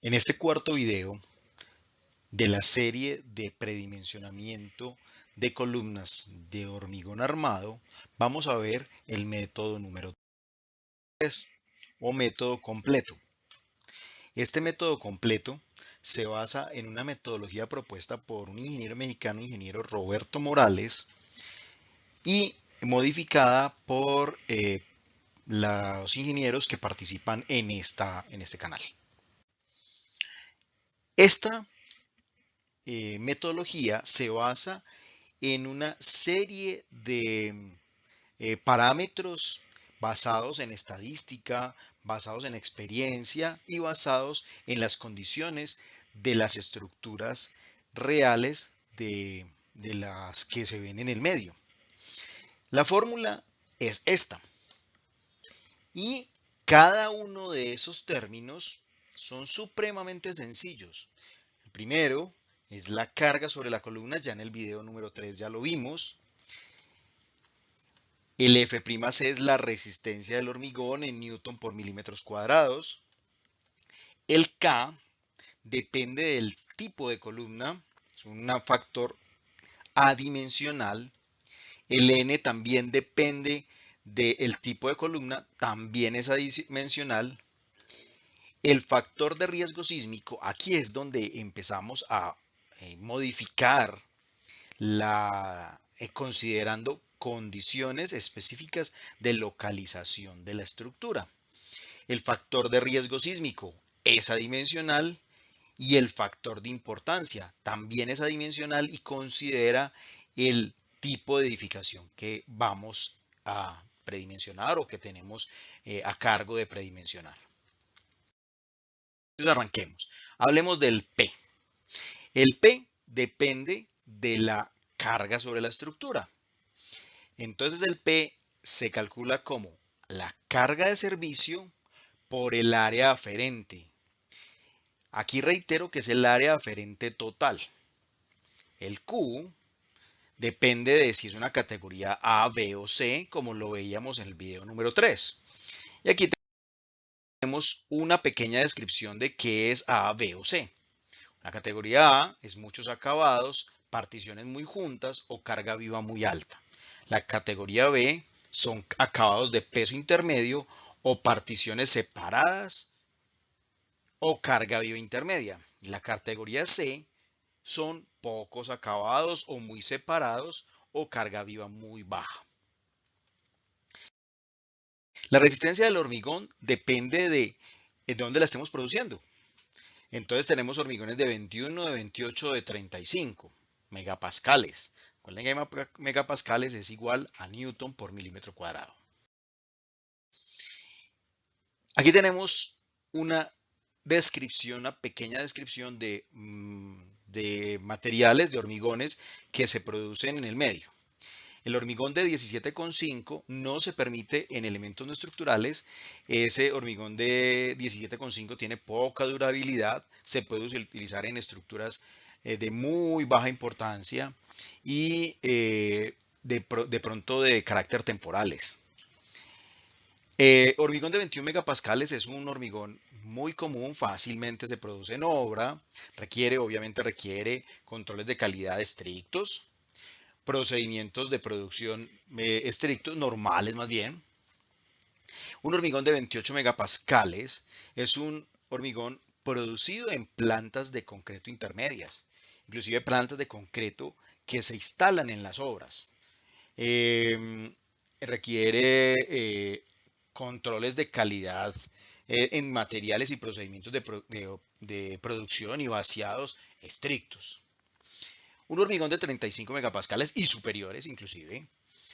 En este cuarto video de la serie de predimensionamiento de columnas de hormigón armado, vamos a ver el método número 3 o método completo. Este método completo se basa en una metodología propuesta por un ingeniero mexicano, ingeniero Roberto Morales, y modificada por los ingenieros que participan en este canal. Esta metodología se basa en una serie de parámetros basados en estadística, basados en experiencia y basados en las condiciones de las estructuras reales de las que se ven en el medio. La fórmula es esta y cada uno de esos términos son supremamente sencillos. El primero es la carga sobre la columna, ya en el video número 3 ya lo vimos. El F'C es la resistencia del hormigón en newton por milímetros cuadrados. El K depende del tipo de columna, es un factor adimensional. El N también depende del tipo de columna, también es adimensional. El factor de riesgo sísmico, aquí es donde empezamos a modificar considerando condiciones específicas de localización de la estructura. El factor de riesgo sísmico es adimensional y el factor de importancia también es adimensional y considera el tipo de edificación que vamos a predimensionar o que tenemos a cargo de predimensionar. Entonces arranquemos. Hablemos del P. El P depende de la carga sobre la estructura. Entonces el P se calcula como la carga de servicio por el área aferente. Aquí reitero que es el área aferente total. El Q depende de si es una categoría A, B o C, como lo veíamos en el video número 3. Y aquí tenemos una pequeña descripción de qué es A, B o C. La categoría A es muchos acabados, particiones muy juntas o carga viva muy alta. La categoría B son acabados de peso intermedio o particiones separadas o carga viva intermedia. La categoría C son pocos acabados o muy separados o carga viva muy baja. La resistencia del hormigón depende de dónde la estemos produciendo. Entonces tenemos hormigones de 21, de 28, de 35 megapascales. Recuerden que megapascales es igual a newton por milímetro cuadrado. Aquí tenemos una descripción, una pequeña descripción de materiales, de hormigones que se producen en el medio. El hormigón de 17,5 no se permite en elementos no estructurales. Ese hormigón de 17,5 tiene poca durabilidad, se puede utilizar en estructuras de muy baja importancia y de pronto de carácter temporales. Hormigón de 21 megapascales es un hormigón muy común, fácilmente se produce en obra, obviamente requiere controles de calidad estrictos, procedimientos de producción estrictos, normales más bien. Un hormigón de 28 megapascales es un hormigón producido en plantas de concreto intermedias, inclusive plantas de concreto que se instalan en las obras. Requiere controles de calidad en materiales y procedimientos de producción y vaciados estrictos. Un hormigón de 35 megapascales y superiores inclusive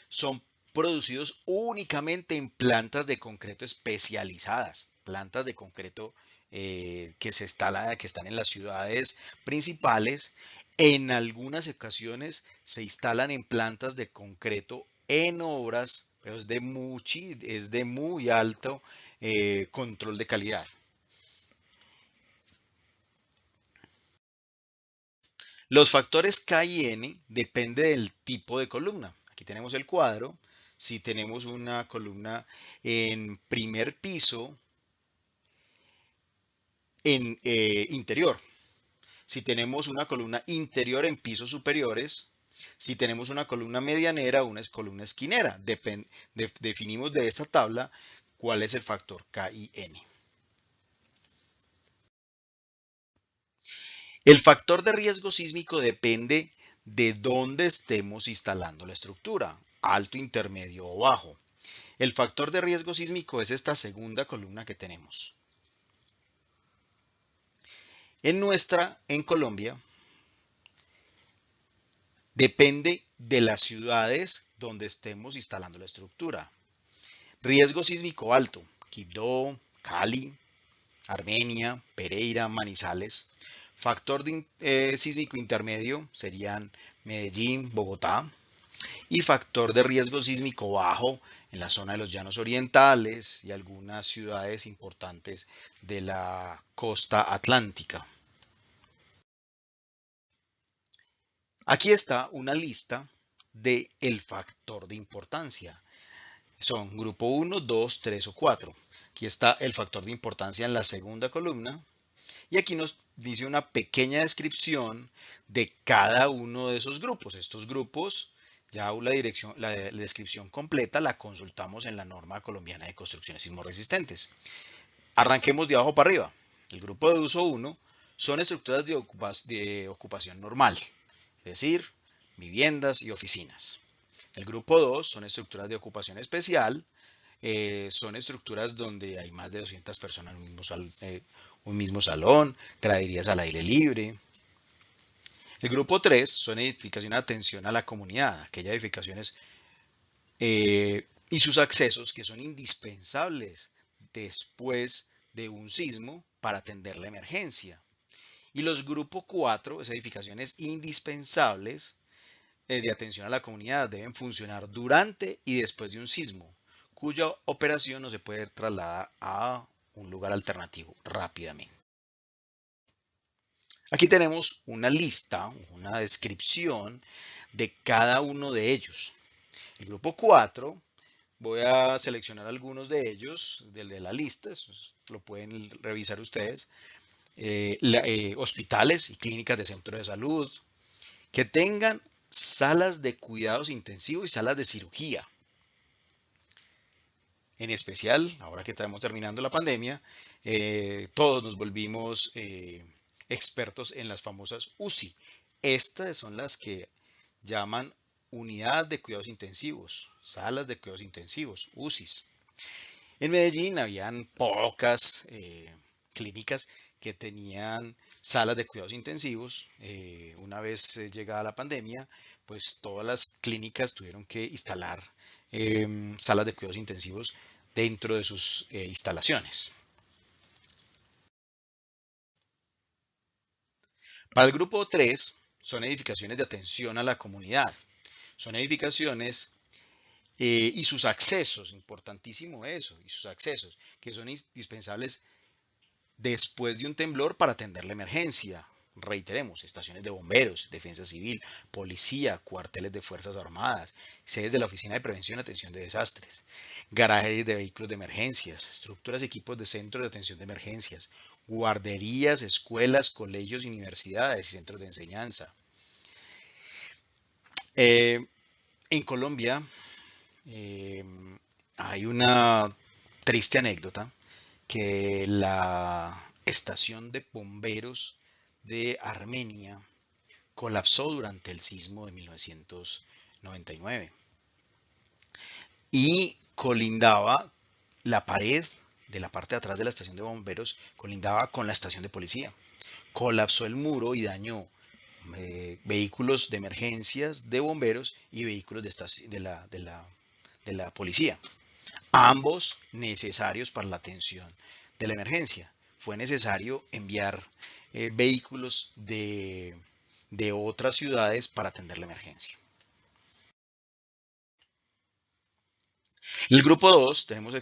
son producidos únicamente en plantas de concreto especializadas, plantas de concreto que están en las ciudades principales. En algunas ocasiones se instalan en plantas de concreto en obras, pero es de muy alto control de calidad. Los factores K y N dependen del tipo de columna. Aquí tenemos el cuadro. Si tenemos una columna en primer piso, en interior. Si tenemos una columna interior en pisos superiores, si tenemos una columna medianera o una columna esquinera. Definimos de esta tabla cuál es el factor K y N. El factor de riesgo sísmico depende de dónde estemos instalando la estructura, alto, intermedio o bajo. El factor de riesgo sísmico es esta segunda columna que tenemos. En Colombia, depende de las ciudades donde estemos instalando la estructura. Riesgo sísmico alto, Quibdó, Cali, Armenia, Pereira, Manizales. Factor sísmico intermedio serían Medellín, Bogotá. Y factor de riesgo sísmico bajo en la zona de los llanos orientales y algunas ciudades importantes de la costa atlántica. Aquí está una lista del factor de importancia. Son grupo 1, 2, 3 o 4. Aquí está el factor de importancia en la segunda columna. Y aquí nos dice una pequeña descripción de cada uno de esos grupos. Estos grupos, ya la descripción completa la consultamos en la norma colombiana de construcciones sismorresistentes. Arranquemos de abajo para arriba. El grupo de uso 1 son estructuras de ocupación normal, es decir, viviendas y oficinas. El grupo 2 son estructuras de ocupación especial, son estructuras donde hay más de 200 personas en un mismo salón, graderías al aire libre. El grupo 3 son edificaciones de atención a la comunidad, aquellas edificaciones y sus accesos que son indispensables después de un sismo para atender la emergencia. Y los grupo 4, esas edificaciones indispensables de atención a la comunidad, deben funcionar durante y después de un sismo, cuya operación no se puede trasladar a un lugar alternativo rápidamente. Aquí tenemos una lista, una descripción de cada uno de ellos. El grupo 4, voy a seleccionar algunos de ellos de la lista, lo pueden revisar ustedes. Hospitales y clínicas de centro de salud, que tengan salas de cuidados intensivos y salas de cirugía. En especial, ahora que estamos terminando la pandemia, todos nos volvimos expertos en las famosas UCI. Estas son las que llaman unidad de cuidados intensivos, salas de cuidados intensivos, UCIs. En Medellín habían pocas clínicas que tenían salas de cuidados intensivos. Una vez llegada la pandemia, pues todas las clínicas tuvieron que instalar salas de cuidados intensivos dentro de sus instalaciones. Para el grupo 3 son edificaciones de atención a la comunidad. Son edificaciones y sus accesos, importantísimo eso, y sus accesos, que son indispensables después de un temblor para atender la emergencia. Reiteremos, estaciones de bomberos, defensa civil, policía, cuarteles de fuerzas armadas, sedes de la Oficina de Prevención y Atención de Desastres, garajes de vehículos de emergencias, estructuras y equipos de centros de atención de emergencias, guarderías, escuelas, colegios, universidades y centros de enseñanza. En Colombia hay una triste anécdota que la estación de bomberos de Armenia colapsó durante el sismo de 1999 y colindaba la pared de la parte de atrás de la estación de bomberos, colindaba con la estación de policía. Colapsó el muro y dañó vehículos de emergencias de bomberos y vehículos de la policía. Ambos necesarios para la atención de la emergencia. Fue necesario enviar vehículos de otras ciudades para atender la emergencia. En el grupo 2 tenemos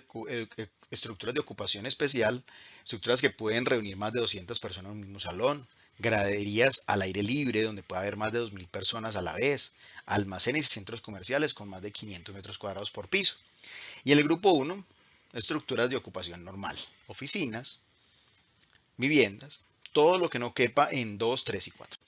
estructuras de ocupación especial, estructuras que pueden reunir más de 200 personas en un mismo salón, graderías al aire libre donde puede haber más de 2.000 personas a la vez, almacenes y centros comerciales con más de 500 metros cuadrados por piso. Y en el grupo 1, estructuras de ocupación normal, oficinas, viviendas, todo lo que no quepa en 2, 3 y 4.